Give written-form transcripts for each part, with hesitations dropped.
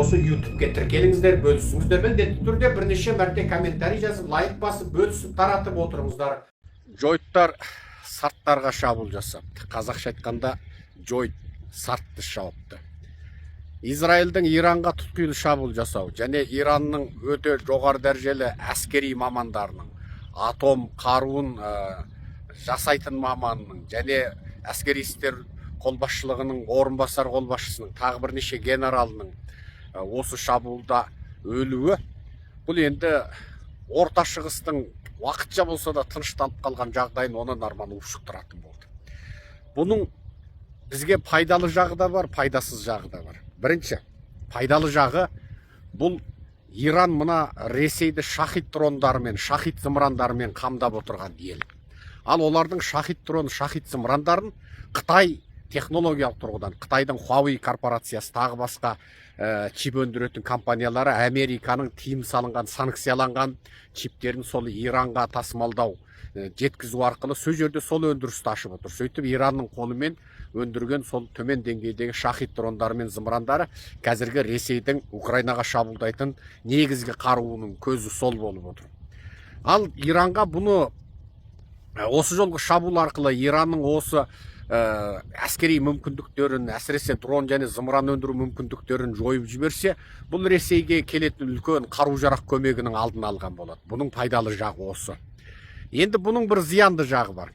осы YouTube-ке тіркеліңіздер, бөлісіңіздер, міндетті түрде бірнеше мәрте комментарий жазып, лайк басып, бөлісіп, таратып отырыңыздар. Жойыттар сарттарға шабуыл жасапты. Қазақша айтқанда жойыт сартты шауыпты. Израильдің Иранға тұтқиыл шабуыл жасау және Иранның өте жоғары дәрежелі әскери мамандарының, атом қаруын жасайтын маманның және әскери істер қолбасшылығының орынбасар қолбасшысының тағы бірнеше генералының осы шабуылда өлуі, бұл енді Орта Шығыстың уақытша болса да тынышталып қалған жағдайын онан арман ушықтыратын болды. Бұның бізге пайдалы жағы да бар, пайдасыз жағы да бар. Бірінші, пайдалы жағы бұл Иран мына Ресейді шахид дрондарымен, шахид зымырандарымен қамдап отырған ел. Ал олардың шахид дрон, шахид зымырандарын Қытай технологиялық тұрғыдан, Қытайдың Huawei корпорациясы тағы басқа чип өндіретін компаниялары Американың тыйым салынған, санкцияланған чиптерін сол Иранға тасымалдау, жеткізу арқылы сол жерде сол өндірісті ашып отыр. Сөйтіп Иранның қолымен өндірген сол төмен деңгейдегі шахид дрондары мен зымырандары қазіргі Ресейдің Украинаға шабуылдайтын негізгі қаруының көзі сол болып отыр. Ал Иранға бұны осы жолғы шабуыл арқылы Иранның осы әскери мүмкіндіктерін, әсіресе дрон және зымыран өндіру мүмкіндіктерін жойып жіберсе, бұл Ресейге келетін үлкен қару-жарақ көмегінің алдын алған болады. Бұның пайдалы жағы осы. Енді бұның бір зиянды жағы бар.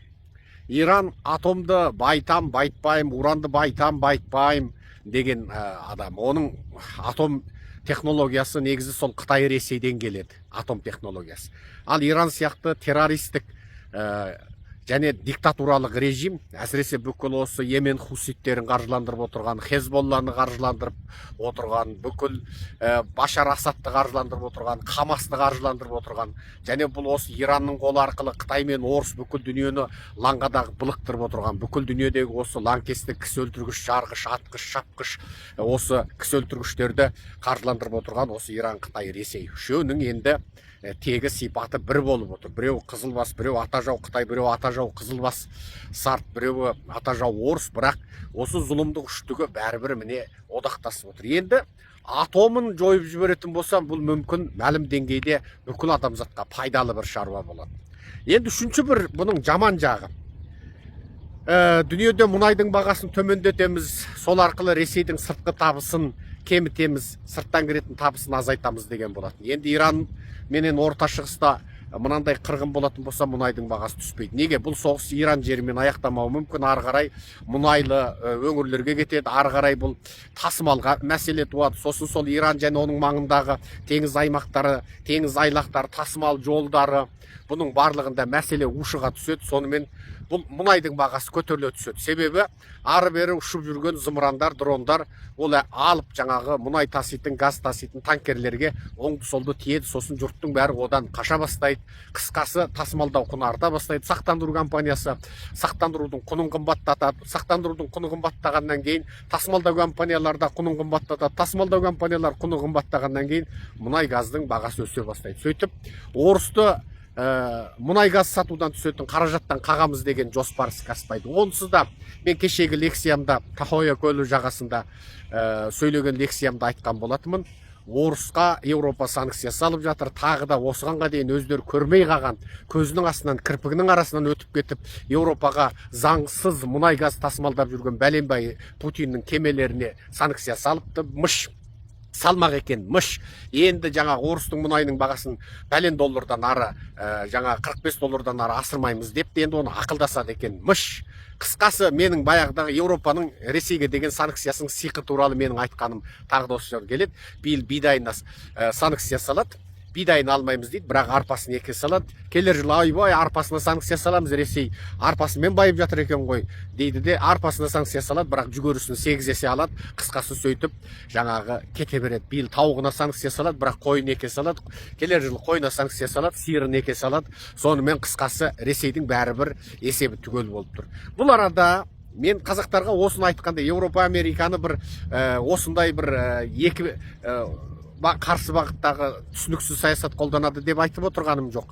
Иран атомды байтам, байтпайым, уранды байтам, байтпайым деген адам. Оның атом технологиясы негізі сол Қытай Ресейден келеді, атом технологиясы. Ал Иран сияқты террористік және диктатуралық режим, әсіресе бүкіл осы Йемен хуситтерін қаржыландырып отырған, Хезболланы қаржыландырып отырған, бүкіл Башар Асадты қаржыландырып отырған, Хамасты қаржыландырып отырған, және бұл осы Иранның қолы арқылы Қытай мен орыс бүкіл дүниені лаңғадағы былықтырып отырған, бүкіл дүниедегі осы лаңкестік, кісі өлтіргіш, жарғыш, атқыш, шапқыш, осы кісі өлтіргіштерді қаржыландырып отырған осы Иран, Қытай, Ресей үшеуінің енді тегі сипаты бір болып отыр. Біреу Қызылбас, біреу Атажау Қытай, біреу Атажау Қызылбас сарт, біреу Атажау орыс, бірақ осы зұлымдық үштігі бәрібір міне одақтасып отыр. Енді атомын жойып жіберетін болсам, бұл мүмкін мәлім деңгейде бүкіл адамзатқа пайдалы бір шаруа болады. Енді үшінші бір бұның жаман жағы. Дүниеде мұнайдың бағасын төмендетеміз, сол арқылы Ресейдің сыртқы табысын кемітеміз, сырттан кіретін табысын азайтамыз деген болатын. Енді Иран менен Орта Шығыста мынандай қырғын болатын болса, мұнайдың бағасы түспейді. Неге? Бұл соғыс Иран жерімен аяқтамауы мүмкін, ары қарай мұнайлы өңірлерге кетеді, ары қарай бұл тасымалға мәселе туады. Сосын сол Иран және оның маңындағы теңіз аймақтары, теңіз айлақтары, тасымал жолдары, бұның барлығында мәселе ушыға түседі. Сонымен бұл мұнайдың бағасы көтеріле түседі. Себебі ары бері ұшып жүрген зымырандар, дрондар ол алып жаңағы мұнай таситын, газ таситын танкерлерге оңды солды тиеді. Сосын жұрттың бәрі одан қаша бастайды. Қысқасы тасымалдау құны арта бастайды. Сақтандыру компаниясы сақтандырудың құнын қымбаттатады. Сақтандырудың құны қымбаттағаннан кейін тасымалдау компанияларда құнын қымбаттатады. Тасымалдау компаниялар құны қымбаттағаннан кейін мұнай газдың бағасы өсе бастайды. Сөйтіп орысты мұнай газ сатудан түсетін қаражаттан қағамыз деген жоспар іске аспайды. Онсыз да мен кешегі лекциямда Тахоя көлі жағасында сөйлеген лекциямда айтқан болатынмын. Орысқа Еуропа санкция салып жатыр. Тағы да осығанға дейін өздері көрмей қалған, көзінің астынан, кірпігінің арасынан өтіп кетіп, Еуропаға заңсыз мұнай газ тасымалдап жүрген бәленбай Путиннің кемелеріне санкция салыпты. Салмақ екен, енді жаңа орыстың мұнайының бағасын бәлен доллардан ары, жаңа 45 доллардан ары асырмаймыз депті, енді оны ақылдасады екен, Қысқасы, менің баяғыдағы Еуропаның Ресейге деген санкциясының сиқы туралы менің айтқаным тағы да осы жер келеді. Биыл бидайына санкция салады. Бидайын алмаймыз дейді, бірақ арпасын еке салады. Келер жылы ойбай арпасына санкция саламыз, Ресей арпасымен байып жатыр екен ғой дейді де, арпасына санкция салады, бірақ жүгерісін 8 есе алады. Қысқасы сөйтіп жаңағы кете береді. Биыл тауығына санкция салады, бірақ қойын еке салады. Келер жылы қойына санкция салады, сиырын еке салады. Сонымен қысқасы Ресейдің бәрібір есебі түгел болып тұр. Бұл арада мен қазақтарға осыны айтқанда, Еуропа, Американы бір осындай бір екі қарсы бағыттағы түсініксіз саясат қолданады деп айтып отырғаным жоқ.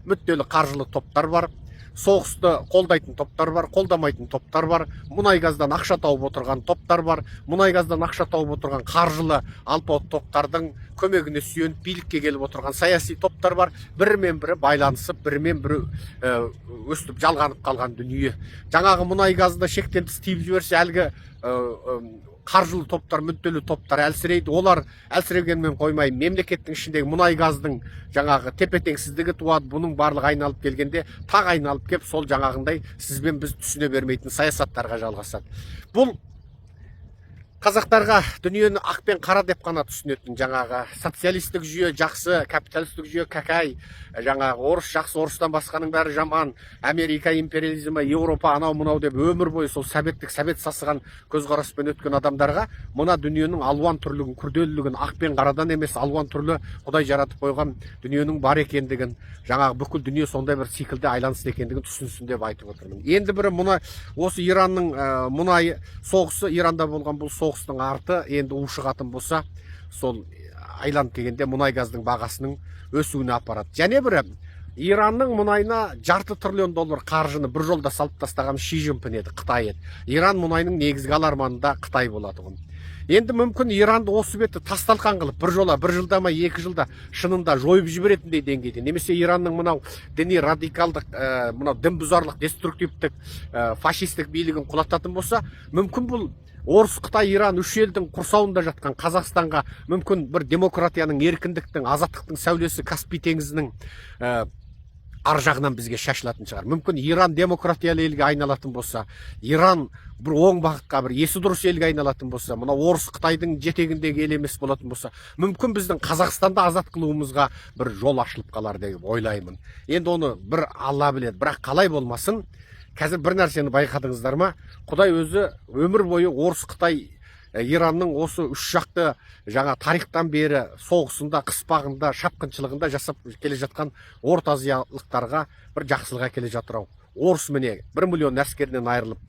Мүдделі қаржылы топтар бар. соғысты қолдайтын топтар бар, қолдамайтын топтар бар, мұнай газдан ақша тауып отырған топтар бар, мұнай газдан ақша тауып отырған қаржылы алпауыт топтардың көмегіне сүйеніп билікке келіп отырған саяси топтар бар. Бірімен бірі байланысып, бірімен бірі өстіп жалғанып қалған дүние. Жаңағы мұнай газды шектен тыс тиіп жіберсе, әлгі қаржылы топтар, мүдделі топтар әлсірейді. Олар әлсірегенмен қоймай, мемлекеттің ішіндегі мұнай газдың жаңағы тепе-теңсіздігі туады. Бұның барлығы айналып келгенде тақ айналып кеп, сол жаңағындай сізбен біз түсіне бермейтін саясаттарға жалғасады. Бұл қазақтарға дүниені ақ пен қара деп қана түсінетін жаңағы социалистік жүйе жақсы, капиталистік жүйе какай, жаңағы орыс жақсы, орыстан басқаның бәрі жаман, Америка империализмі, Еуропа анау мынау деп өмір бойы сол совет сасыған көзқараспен өткен адамдарға мына дүниенің алуан түрлігін, күрделілігін ақ пен қарадан емес, алуан түрлі Құдай жаратып қойған дүниенің бар екендігін, жаңағы бүкіл дүние сондай бір циклде айланысты екендігін түсінсін деп айтып отырмын. Енді бірі осы Иранның мұнай соғысы, Иранда болған бұл соғыстың арты енді ушығатын болса, сол айланып келгенде мұнай газдың бағасының өсуіне апарады. Және бірі Иранның мұнайына $500 триллион қаржыны бір жолда салып тастаған Ши Цзиньпин еді, Қытай еді. Иран мұнайының негізгі аларманында Қытай болады ғой. Енді мүмкін Иранды осы бетті тасталқан қылып, бір жылда ма, 2 жылда шынында жойып жіберетіндей деңгейде. Немесе Иранның мынау діни радикалдық, мынау дін бұзарлық, деструктивтік, фашистік билігін құлататын болса, мүмкін бұл Орыс, Қытай, Иран үш елдің құрсауында жатқан Қазақстанға мүмкін бір демократияның, еркіндіктің, азаттықтың сәулесі Каспий теңізінің ар жағынан бізге шашылатын шығар. Мүмкін Иран демократиялы елге айналатын болса, Иран бір оң бағытқа, бір есі дұрыс елге айналатын болса, мына Орыс, Қытайдың жетегіндегі ел емес болатын болса, мүмкін біздің Қазақстанда азат қылуымызға бір жол ашылып қалар деп ойлаймын. Енді оны бір Алла біледі, бірақ қалай болмасын, қазір бір нәрсені байқадыңыздар ма? Құдай өзі өмір бойы Орыс, Қытай, Иранның осы үш жақты жаңа тарихтан бері соғысында, қыспағында, шапқыншылығында жасап келе жатқан Орта Азиялықтарға бір жақсылық келе жатыр ау. Орыс міне 1 миллион әскерінен айырылып,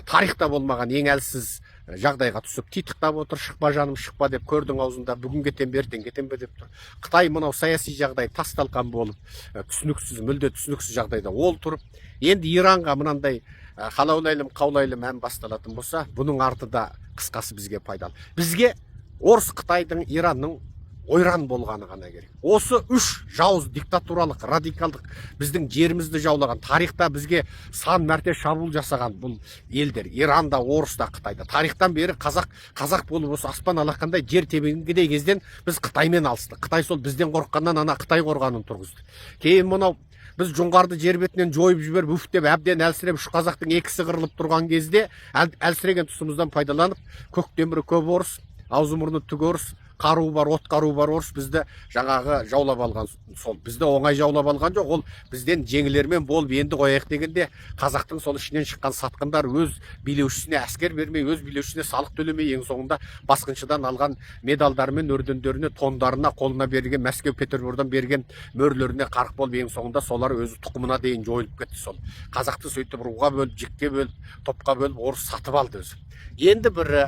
тарихта болмаған ең әлсіз жағдайға түсіп, титықтап отыр, шықпа жаным, шықпа деп көрдің аузында, бүгін кетем, ертең кетем бе деп тұр. Қытай мынау саяси жағдай тас-талқан болып, түсініксіз, мүлде түсініксіз жағдайда ол тұрып, енді Иранға мынандай халаулайлым, қаулайлым ән басталатын болса, бұның арты да қысқасы бізге пайдалы. Бізге Орыс, Қытайдың, Иранның ойран болғаны ғана керек. Осы үш жауыз диктатуралық, радикалдық біздің жерімізді жаулаған, тарихта бізге сан мәрте шабуыл жасаған бұл елдер, Иранда, Орыста, Қытайда. Тарихтан бері қазақ болып осы аспан алақандай жер тебінгідей кезден біз Қытаймен алыстық. Қытай сол бізден қорыққаннан ана Қытай қорғанын тұрғызды. Кейін мынау біз жоңғарды жер бетінен жойып жіберіп, үф деп әбден әлсіреп, үш қазақтың екісі қырылып тұрған кезде әлсіреген тұсымыздан пайдаланып, көк темірі көп орыс, аузы мұрны түк орыс, қаруы бар, от қаруы бар орыс бізді жаңағы жаулап алған. Сол бізді оңай жаулап алған жоқ, ол бізден жеңілермен болып енді қояйық дегенде қазақтың сол ішінен шыққан сатқындар өз билеушісіне әскер бермей, өз билеушісіне салық төлемей, ең соңында басқыншыдан алған медалдарымен, өрдендеріне, тондарына, қолына берген, Мәскеу, Петербургдан берген мөрлеріне қарық болып, ең соңында солар өзі тұқымына дейін жойылып кетті. Сол қазақты сөйтіп руға бөліп, жікке бөліп, топқа бөліп, орыс сатып алды өзі. Енді бірі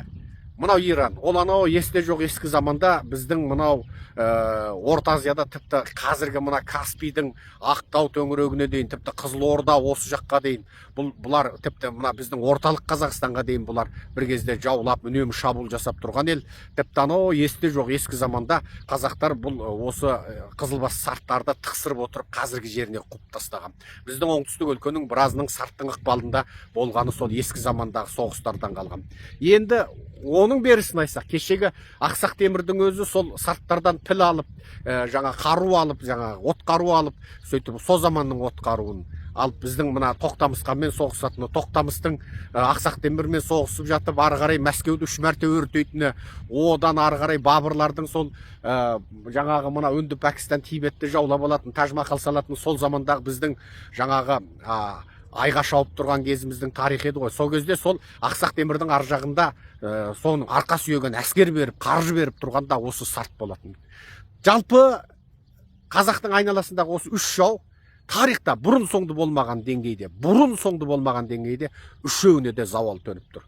мынау Иран, ол анау есте жоқ ескі заманда біздің мынау Орта Азияда тіпті қазіргі мына Каспийдің Ақтау төңірегіне дейін, тіпті Қызылорда осы жаққа дейін, бұлар тіпті мына біздің орталық Қазақстанға дейін бұлар бір кезде жаулап, үнемі шабуыл жасап тұрған ел. Тіпті анау есте жоқ ескі заманда қазақтар бұл осы қызылбас сарттарды тықсырып отырып қазіргі жеріне қуып тастаған. Біздің оңтүстік өлкенің біразының сарттың ықпалында болғаны сол ескі замандағы соғыстардан қалған. Енді оның берісін айтсақ, кешегі Ақсақ Темірдің өзі сол сарттардан піл алып, жаңа қару алып, жаңа от қару алып, сөйтіп сол заманның от қаруын алып біздің мына Тоқтамысқанмен соғысатыны, Тоқтамыстың Ақсақ Темірмен соғысып жатып, ары қарай Мәскеуді 3 мәрте өртейтіні, одан ары қарай Бабырлардың сол жаңағы мына Үнді, Пәкістан, Тибетті жаулап алатын, Таж-Махал салатын сол замандағы біздің жаңағы айға шауып тұрған кезіміздің тарихы еді ғой. Сол кезде сол Ақсақ Темірдің ар жағында соның арқа сүйеген әскер беріп, қаржы беріп тұрғанда осы сарт болатын. Жалпы қазақтың айналасындағы осы үш жау тарихта бұрын соңды болмаған деңгейде, үшеуіне де зауал төніп тұр.